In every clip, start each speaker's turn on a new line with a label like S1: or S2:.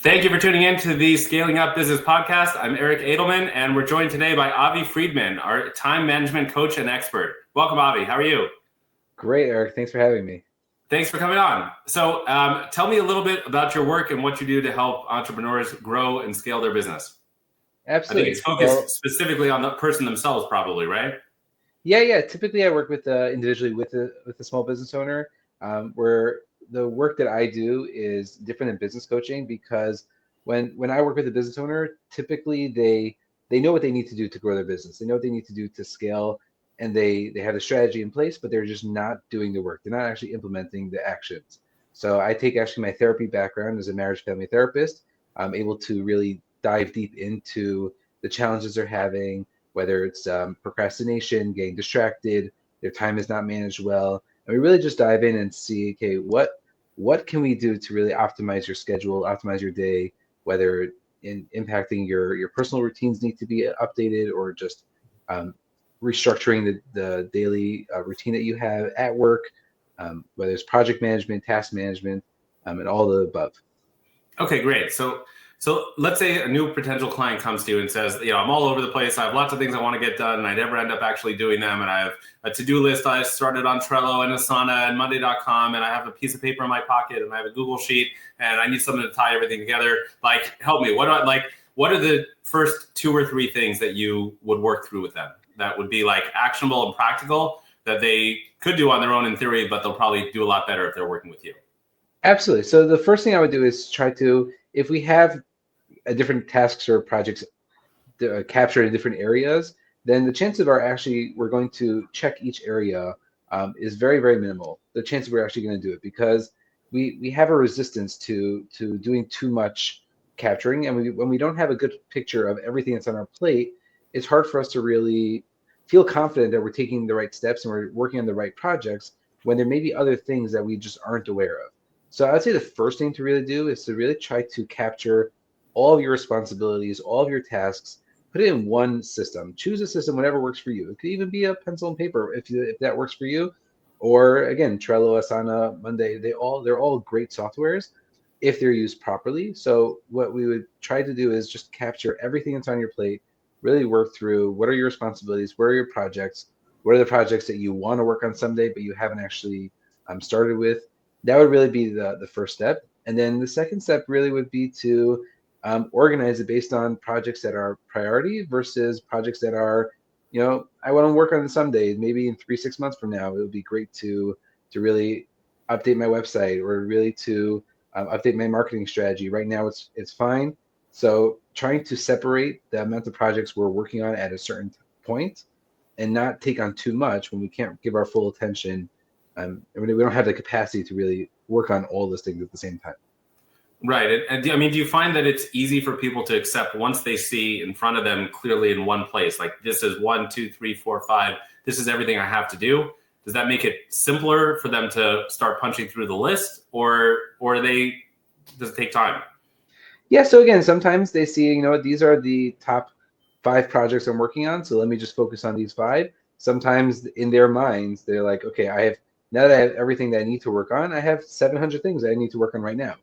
S1: Thank you for tuning in to the Scaling Up Business Podcast. I'm Eric Edelman, and we're joined today by Avi Friedman, our time management coach and expert. Welcome, Avi. How are you?
S2: Great, Eric. Thanks for having me.
S1: Thanks for coming on. So tell me a little bit about your work and what you do to help entrepreneurs grow and scale their business.
S2: Absolutely.
S1: I think it's focused specifically on the person themselves, probably, right?
S2: Yeah. Typically, I work with individually with a small business owner, where the work that I do is different than business coaching because when I work with a business owner, typically they know what they need to do to grow their business. They know what they need to do to scale, and they have a strategy in place, but they're just not doing the work. They're not actually implementing the actions. So I take actually my therapy background as a marriage family therapist. I'm able to really dive deep into the challenges they're having, whether it's procrastination, getting distracted, their time is not managed well. And we really just dive in and see, okay, what can we do to really optimize your schedule, optimize your day, whether in impacting your personal routines need to be updated or just restructuring the daily routine that you have at work, whether it's project management, task management, and all the above.
S1: Okay, great. So let's say a new potential client comes to you and says, I'm all over the place. I have lots of things I want to get done, and I never end up actually doing them. And I have a to-do list I started on Trello and Asana and Monday.com, and I have a piece of paper in my pocket, and I have a Google sheet, and I need something to tie everything together. Like, help me. What are the first 2 or 3 things that you would work through with them that would be like actionable and practical that they could do on their own in theory, but they'll probably do a lot better if they're working with you?
S2: Absolutely. So the first thing I would do is try to, if we have different tasks or projects captured in different areas, then the chances are actually we're going to check each area is very, very minimal. The chances we're actually going to do it because we have a resistance to doing too much capturing, and when we don't have a good picture of everything that's on our plate, it's hard for us to really feel confident that we're taking the right steps and we're working on the right projects when there may be other things that we just aren't aware of. So I'd say the first thing to really do is to really try to capture all of your responsibilities, all of your tasks, put it in one system. Choose a system, whatever works for you. It could even be a pencil and paper if that works for you. Or again, Trello, Asana, Monday, they're all great softwares if they're used properly. So what we would try to do is just capture everything that's on your plate, really work through what are your responsibilities, where are your projects, what are the projects that you want to work on someday, but you haven't actually started with. That would really be the first step. And then the second step really would be to organize it based on projects that are priority versus projects that are, I want to work on it someday. Maybe in 3-6 months from now, it would be great to really update my website or really to update my marketing strategy. Right now, it's fine. So trying to separate the amount of projects we're working on at a certain point and not take on too much when we can't give our full attention. We don't have the capacity to really work on all those things at the same time.
S1: Right. And do you find that it's easy for people to accept once they see in front of them clearly in one place, like this is 1, 2, 3, 4, 5, this is everything I have to do? Does that make it simpler for them to start punching through the list, or does it take time?
S2: Yeah. So again, sometimes they see, these are the top 5 projects I'm working on, so let me just focus on these 5. Sometimes in their minds, they're like, okay, now that I have everything that I need to work on, I have 700 things that I need to work on right now.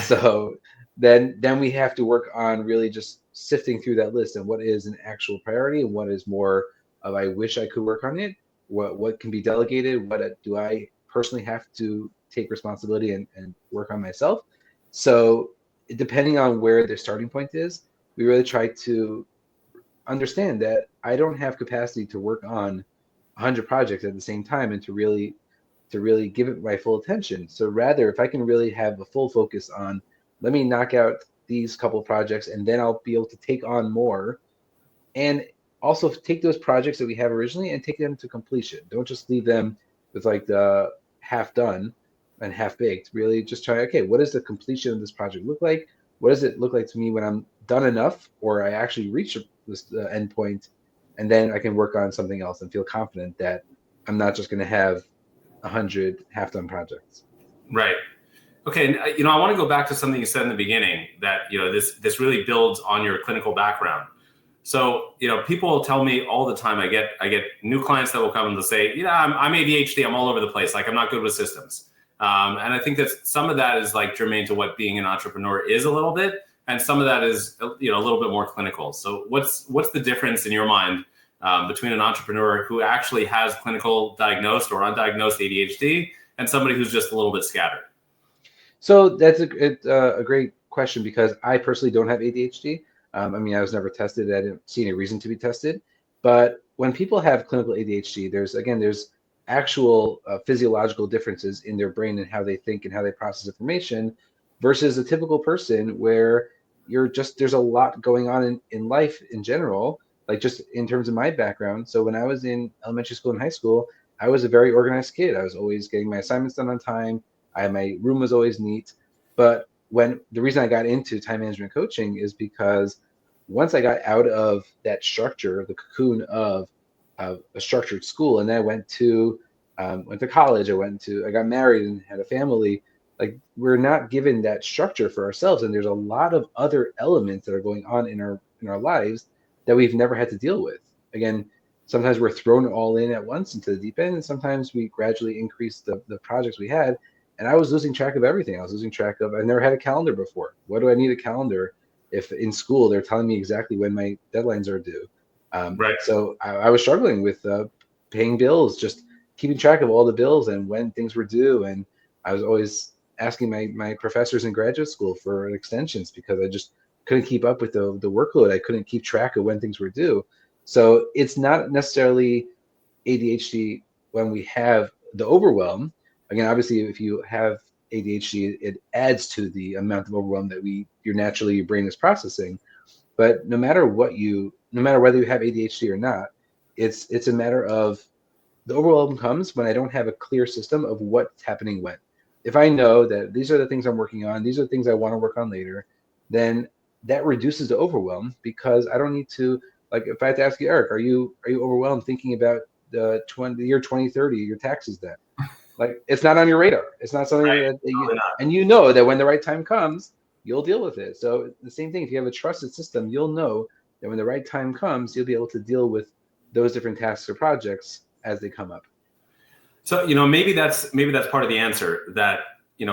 S2: So then we have to work on really just sifting through that list and what is an actual priority and what is more of I wish I could work on it. What can be delegated? What do I personally have to take responsibility and work on myself? So depending on where their starting point is, we really try to understand that I don't have capacity to work on 100 projects at the same time and to really give it my full attention. So rather, if I can really have a full focus on, let me knock out these couple projects and then I'll be able to take on more, and also take those projects that we have originally and take them to completion. Don't just leave them with like the half done and half baked. Really just try, okay, what does the completion of this project look like? What does it look like to me when I'm done enough or I actually reach this end point, and then I can work on something else and feel confident that I'm not just going to have 100 half-done projects.
S1: Right. Okay. And, I want to go back to something you said in the beginning that, this really builds on your clinical background. So, people will tell me all the time, I get new clients that will come and they'll say, I'm ADHD. I'm all over the place. Like, I'm not good with systems. And I think that some of that is like germane to what being an entrepreneur is a little bit, and some of that is a little bit more clinical. So what's the difference in your mind between an entrepreneur who actually has clinical diagnosed or undiagnosed ADHD and somebody who's just a little bit scattered?
S2: So that's a great question, because I personally don't have ADHD. I mean, I was never tested. I didn't see any reason to be tested. But when people have clinical ADHD, there's actual physiological differences in their brain and how they think and how they process information versus a typical person where there's a lot going on in life in general, like just in terms of my background. So when I was in elementary school and high school, I was a very organized kid. I was always getting my assignments done on time. My room was always neat. But when the reason I got into time management coaching is because once I got out of that structure, the cocoon of a structured school, and then I went to college. I got married and had a family. Like, we're not given that structure for ourselves, and there's a lot of other elements that are going on in our lives that we've never had to deal with. Again, sometimes we're thrown all in at once into the deep end, and sometimes we gradually increase the projects we had. And I was losing track of everything. I never had a calendar before. What do I need a calendar if in school they're telling me exactly when my deadlines are due?
S1: Right.
S2: So I was struggling with paying bills, just keeping track of all the bills and when things were due. And I was always asking my professors in graduate school for extensions because I just couldn't keep up with the workload. I couldn't keep track of when things were due. So it's not necessarily ADHD when we have the overwhelm. Again, obviously, if you have ADHD, it adds to the amount of overwhelm that your brain is processing. But no matter whether you have ADHD or not, it's a matter of the overwhelm comes when I don't have a clear system of what's happening when. If I know that these are the things I'm working on, these are the things I want to work on later, then that reduces the overwhelm, because I don't need to, like, if I have to ask you, Eric, are you overwhelmed thinking about the year 2030, your taxes then? Like, it's not on your radar. It's not something
S1: Right.
S2: that
S1: Probably not.
S2: and you know that when the right time comes, you'll deal with it. So the same thing, if you have a trusted system, you'll know that when the right time comes, you'll be able to deal with those different tasks or projects as they come up.
S1: So, maybe that's part of the answer, that,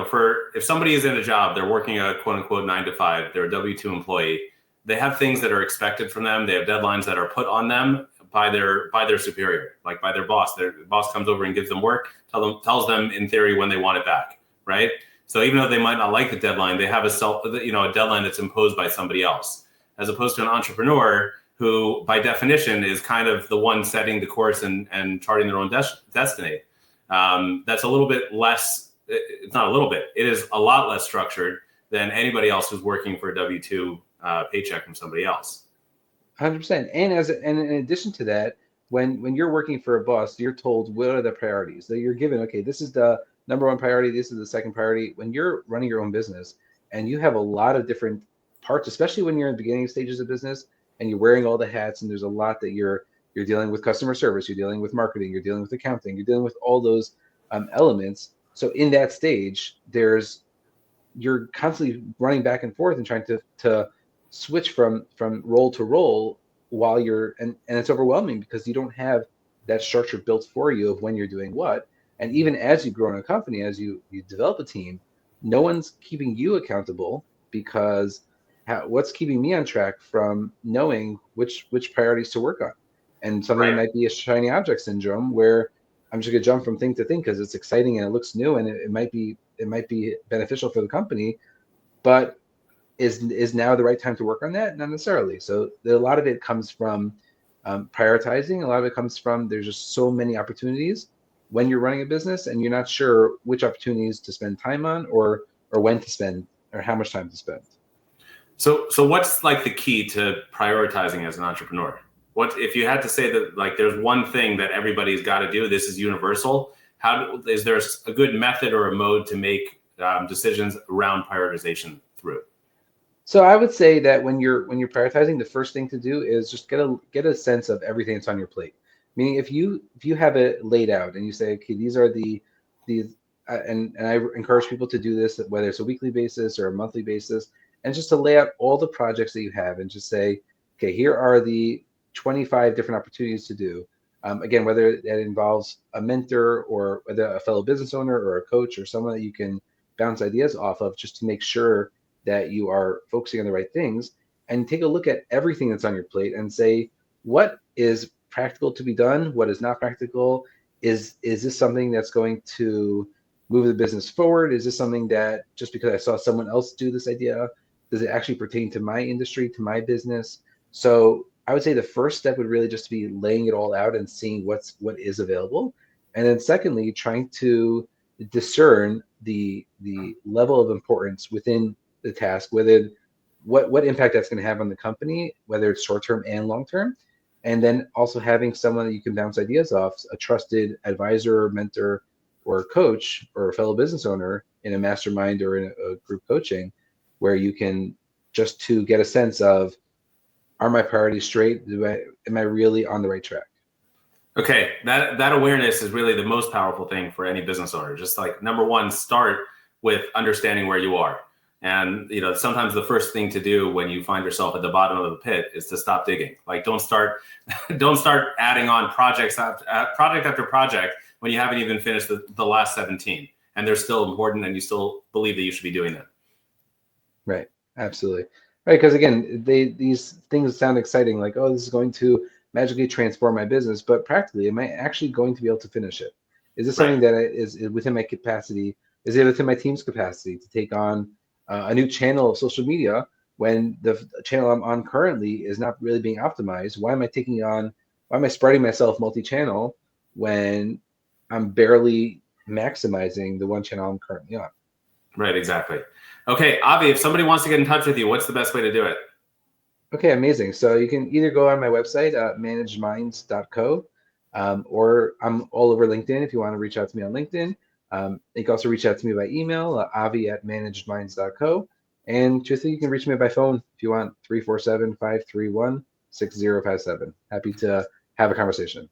S1: for if somebody is in a job, they're working a quote unquote 9 to 5, they're a W-2 employee, they have things that are expected from them. They have deadlines that are put on them by their superior, like by their boss. Their boss comes over and gives them work, tells them in theory when they want it back, right? So even though they might not like the deadline, they have a deadline that's imposed by somebody else, as opposed to an entrepreneur who, by definition, is kind of the one setting the course and charting their own destiny. That's a little bit less. It's not a little bit. It is a lot less structured than anybody else who's working for a W-2 paycheck from somebody else.
S2: 100%. And in addition to that, when you're working for a boss, you're told what are the priorities. So you're given, okay, this is the number one priority, this is the second priority. When you're running your own business and you have a lot of different parts, especially when you're in the beginning stages of business and you're wearing all the hats, and there's a lot that you're dealing with customer service, you're dealing with marketing, you're dealing with accounting, you're dealing with all those elements. So in that stage, you're constantly running back and forth and trying to switch from role to role while and it's overwhelming because you don't have that structure built for you of when you're doing what. And even as you grow in a company, as you develop a team, no one's keeping you accountable, because what's keeping me on track from knowing which priorities to work on? And something
S1: Right.
S2: that might be a shiny object syndrome, where I'm just gonna jump from thing to thing because it's exciting and it looks new, and it might be beneficial for the company, but is now the right time to work on that? Not necessarily. So a lot of it comes from prioritizing. A lot of it comes from there's just so many opportunities when you're running a business, and you're not sure which opportunities to spend time on, or when to spend, or how much time to spend.
S1: So what's like the key to prioritizing as an entrepreneur? What if you had to say that, like, there's one thing that everybody's got to do, this is universal? Is there a good method or a mode to make decisions around prioritization through?
S2: So I would say that when you're prioritizing, the first thing to do is just get a sense of everything that's on your plate. Meaning, if you have it laid out and you say, okay, these are these and I encourage people to do this, whether it's a weekly basis or a monthly basis, and just to lay out all the projects that you have and just say, okay, here are the 25 different opportunities to do. Again, whether that involves a mentor or whether a fellow business owner or a coach or someone that you can bounce ideas off of, just to make sure that you are focusing on the right things, and take a look at everything that's on your plate and say, what is practical to be done? What is not practical? Is this something that's going to move the business forward? Is this something that just because I saw someone else do this idea, does it actually pertain to my industry, to my business? So I would say the first step would really just be laying it all out and seeing what is available. And then secondly, trying to discern the level of importance within the task, whether what impact that's going to have on the company, whether it's short term and long term. And then also having someone that you can bounce ideas off, a trusted advisor, mentor, or coach, or a fellow business owner in a mastermind or in a group coaching, where you can just to get a sense of, are my priorities straight? Am I really on the right track?
S1: Okay, that awareness is really the most powerful thing for any business owner. Just like number one, start with understanding where you are. And sometimes the first thing to do when you find yourself at the bottom of the pit is to stop digging. Like don't start adding on project after project when you haven't even finished the last 17, and they're still important and you still believe that you should be doing them.
S2: Right, absolutely. Right, because again, these things sound exciting, like, oh, this is going to magically transform my business, but practically, am I actually going to be able to finish it? Is this something that is within my capacity? Is it within my team's capacity to take on a new channel of social media when the channel I'm on currently is not really being optimized? Why am I spreading myself multi-channel when I'm barely maximizing the one channel I'm currently on?
S1: Right, exactly. Okay, Avi, if somebody wants to get in touch with you, what's the best way to do it?
S2: Okay, amazing. So you can either go on my website, managedminds.co, or I'm all over LinkedIn if you want to reach out to me on LinkedIn. You can also reach out to me by email, avi@managedminds.co. And truthfully, you can reach me by phone if you want, 347-531-6057. Happy to have a conversation.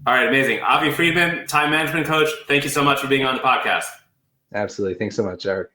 S1: All right, amazing. Avi Friedman, time management coach. Thank you so much for being on the podcast.
S2: Absolutely. Thanks so much, Eric.